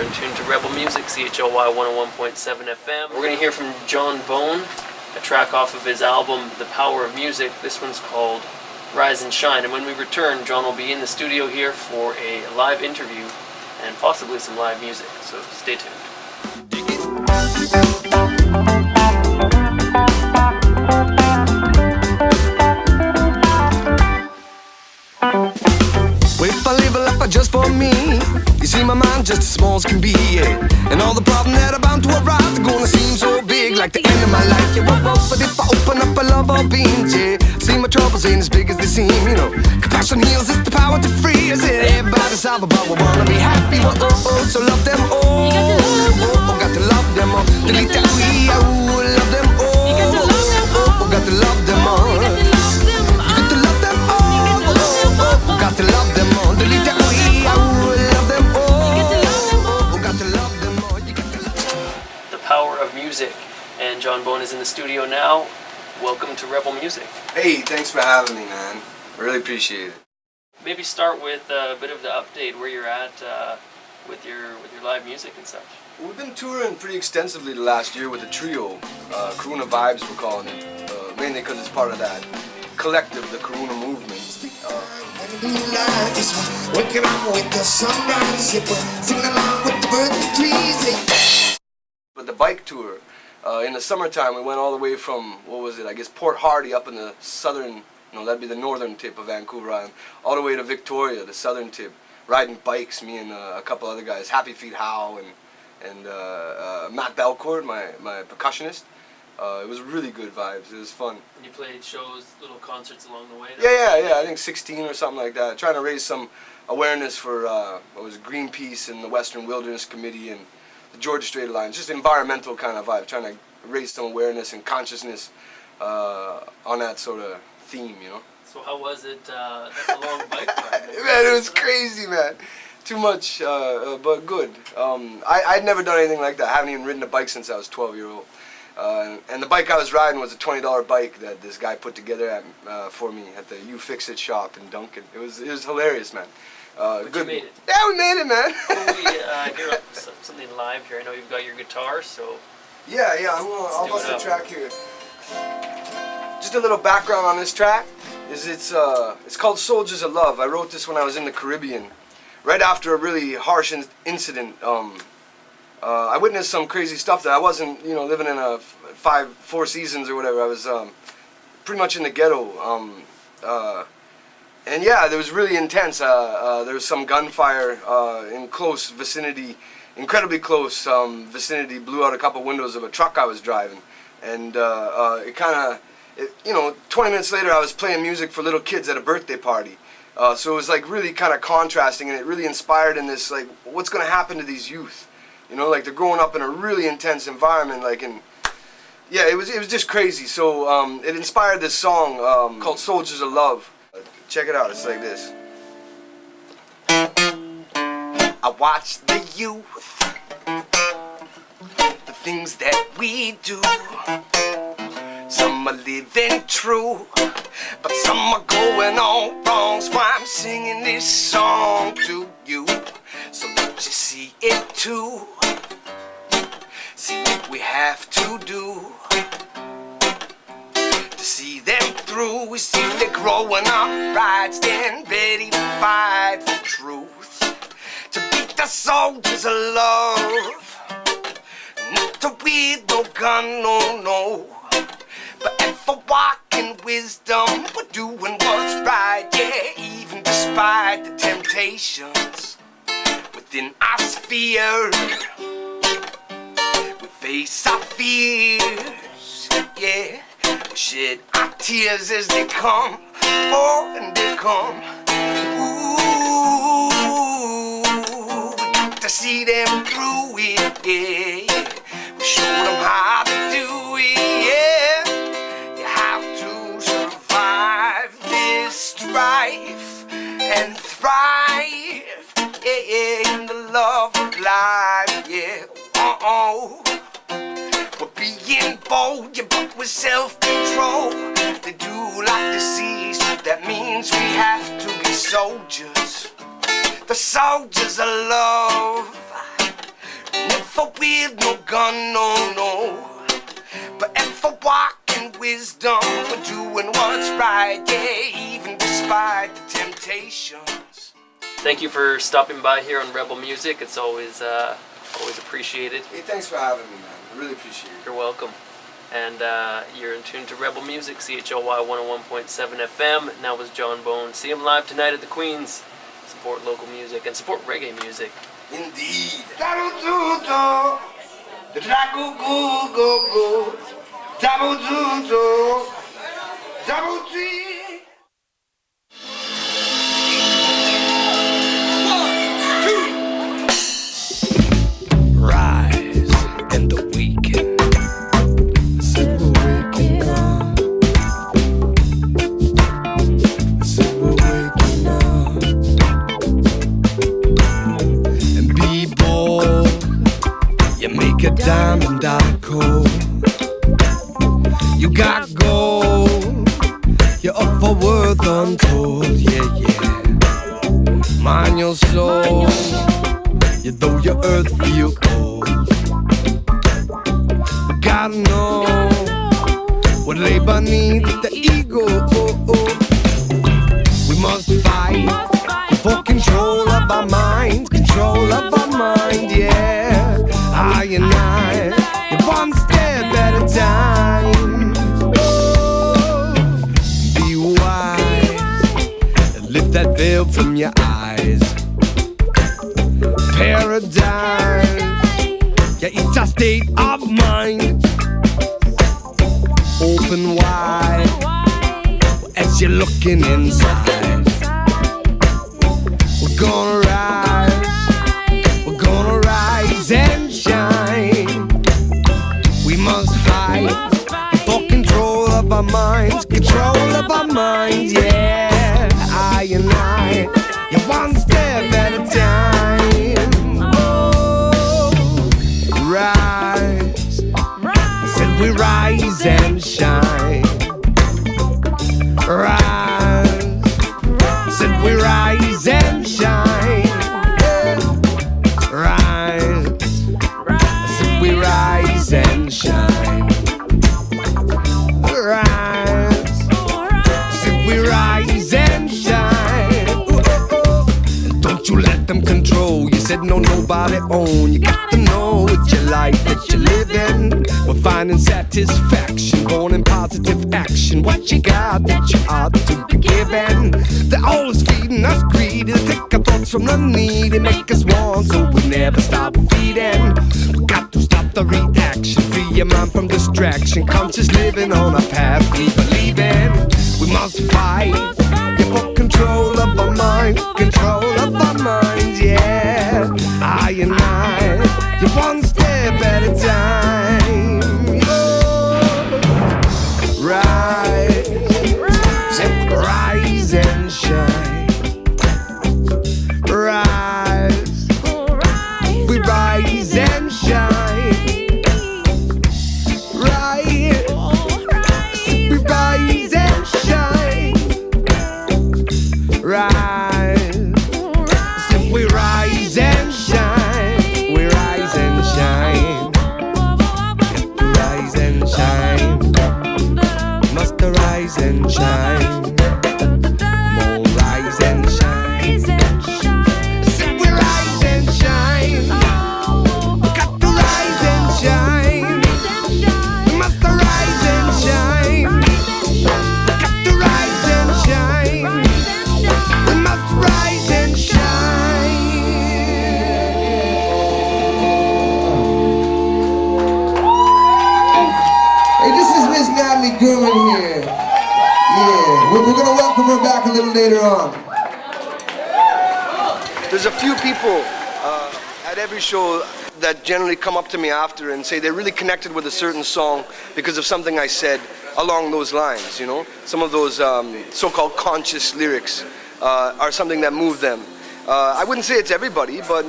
in tune to Rebel Music, CHLY 101.7 FM. We're going to hear from Jon Bone, a track off of his album, The Power of Music. This one's called Rise and Shine. And when we return, Jon will be in the studio here for a live interview and possibly some live music. So stay tuned. If I live a life just for me, you see my mind just as small as can be, yeah. And all the problems that are bound to arise are gonna seem so big, like the end of my life, yeah. Whoa, but if I open up a love of beans, yeah, see my troubles ain't as big as they seem, you know. Compassion heals, it's the power to free. I said everybody's all about we wanna be happy, so love them all. Got to love them all. Delete that we, love them all. Got to love them all. Got to love them all. Got to love them all. Delete that we, love them all. Got to love them all. You got to love them. The Power of Music, and Jon Bone is in the studio now. Welcome to Rebel Music. Hey, thanks for having me, man. I really appreciate it. Maybe start with a bit of the update where you're at with your live music and such. We've been touring pretty extensively the last year with a trio, Karuna Vibes we're calling it, mainly because it's part of that collective, the Karuna movement. Waking up with the sunrise, singing along with the birds and trees. But the bike tour, in the summertime we went all the way from, what was it, I guess Port Hardy up in the southern, no, that'd be the northern tip of Vancouver Island, all the way to Victoria, the southern tip, riding bikes, me and a couple other guys, Happy Feet Howe and Matt Belcourt, my percussionist. It was really good vibes. It was fun. And you played shows, little concerts along the way? Yeah. I think 16 or something like that. Trying to raise some awareness for what was Greenpeace and the Western Wilderness Committee and the Georgia Strait Alliance. Just environmental kind of vibe. Trying to raise some awareness and consciousness on that sort of theme, you know. So how was it? That's a long bike ride. Man, it was crazy, man. Too much, but good. I'd never done anything like that. I haven't even ridden a bike since I was 12-year-old. And the bike I was riding was a $20 bike that this guy put together for me at the You Fix It shop in Duncan. It was hilarious, man. But good. You made it. Yeah, we made it, man. How do we hear something live here? I know you've got your guitar, so... Yeah, I'll bust a track here. Just a little background on this track is it's called Soldiers of Love. I wrote this when I was in the Caribbean, right after a really harsh incident. I witnessed some crazy stuff that I wasn't, living in a four seasons or whatever. I was pretty much in the ghetto. And yeah, there was really intense. There was some gunfire in close vicinity, incredibly close vicinity, blew out a couple windows of a truck I was driving. And it kind of, 20 minutes later I was playing music for little kids at a birthday party. So it was like really kind of contrasting, and it really inspired in this, like, what's going to happen to these youth? Like they're growing up in a really intense environment, yeah, it was just crazy. So it inspired this song called Soldiers of Love. Check it out, it's like this. I watch the youth, the things that we do. Some are living true, but some are going on wrong. So I'm singing this song to you, so that you see it too. See what we have to do to see them through. We see they're growing up right, stand ready to fight for truth, to beat the soldiers of love, not to wield no gun, no, but for walking wisdom. We're doing what's right, yeah, even despite the temptations within our sphere. We face our fears, yeah, we shed our tears as they come, and they come. Ooh, we got to see them through it, yeah. We show them how to do it, yeah, how to survive this strife and thrive, yeah, in the love of life, yeah. We're being bold, yeah, but with self-control. They do like disease, that means we have to be soldiers. The soldiers of love. for with no gun, no, no. But and for walking wisdom, for doing what's right, yeah, even despite the temptations. Thank you for stopping by here on Rebel Music. It's always appreciated. Hey, thanks for having me, man. I really appreciate it. You're welcome. And you're in tune to Rebel Music, CHLY 101.7 FM. And that was Jon Bone. See him live tonight at the Queens. Support local music and support reggae music. Indeed. Rise and awaken. I said we're waking up. I said we're waking up. And be bold. You make a diamond out of coal. You got gold. You're up for worth untold. Yeah, yeah. Mind your soul. You though your earth feel cold. We gotta know what lay beneath the ego. We must fight for control of our mind, control of our mind, yeah. I and I, you're one step at a time. Oh, be wise and lift that veil from your eyes. Paradise, yeah, it's a state of mind. Open wide as you're looking inside. We're gonna rise and shine. We must fight for control of our minds, control of our minds, yeah. I and I, you're one step at a time. Oh, rise. I said we rise and shine. Rise. I said we rise and shine. Rise. I said we rise and shine. Rise. I said we rise and shine. And don't you let them control. You said no, nobody own. You got to know it's your life that you're living. We're finding satisfaction, born in positive action. What you got that you ought to be given. They're always feeding us greed. They take our thoughts from the need and make us want, so we never stop feeding. We got to stop the reaction, free your mind from distraction. Conscious living on a path we believe in. We must fight, yeah, for control of our minds, control of our minds, yeah. I and I, you're one step at a time. Rise, rise and shine. Rise, we rise and shine. Rise, we rise and shine. Rise, we rise and shine. We rise and shine. Rise and shine. Must rise and shine. More rise and shine. Said we rise and shine. Got to rise and shine. Must rise and shine. Got to rise and shine. We must rise and shine. Hey, this is Miss Natalie Gurman here. Yeah, we're gonna welcome her back a little later on. There's a few people at every show that generally come up to me after and say they really connected with a certain song because of something I said along those lines, you know? Some of those so-called conscious lyrics are something that moved them. I wouldn't say it's everybody, but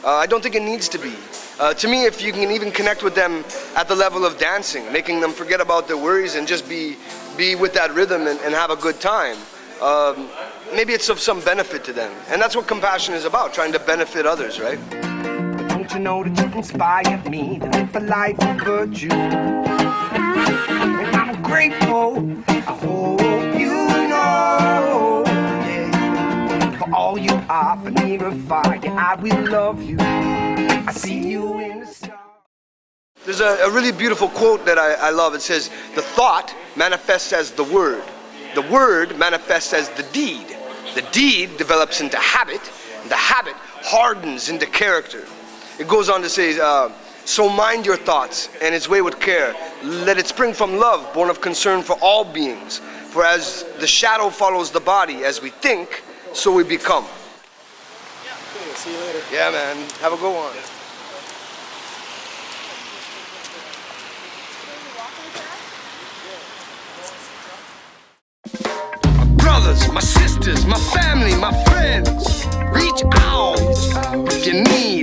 I don't think it needs to be. To me, if you can even connect with them at the level of dancing, making them forget about their worries and just be with that rhythm and have a good time, maybe it's of some benefit to them. And that's what compassion is about, trying to benefit others, right? Don't to know that you inspire me to live a life of virtue. And I'm grateful, I hope you know, yeah, for all you are, for near and far, yeah, I will love you. I see you in the sky. There's a really beautiful quote that I love. It says, the thought manifests as the word manifests as the deed develops into habit, and the habit hardens into character. It goes on to say, so mind your thoughts and its way with care. Let it spring from love, born of concern for all beings. For as the shadow follows the body, as we think, so we become. Okay, see you later. Yeah, man. Have a good one. My brothers, my sisters, my family, my friends, reach out if you need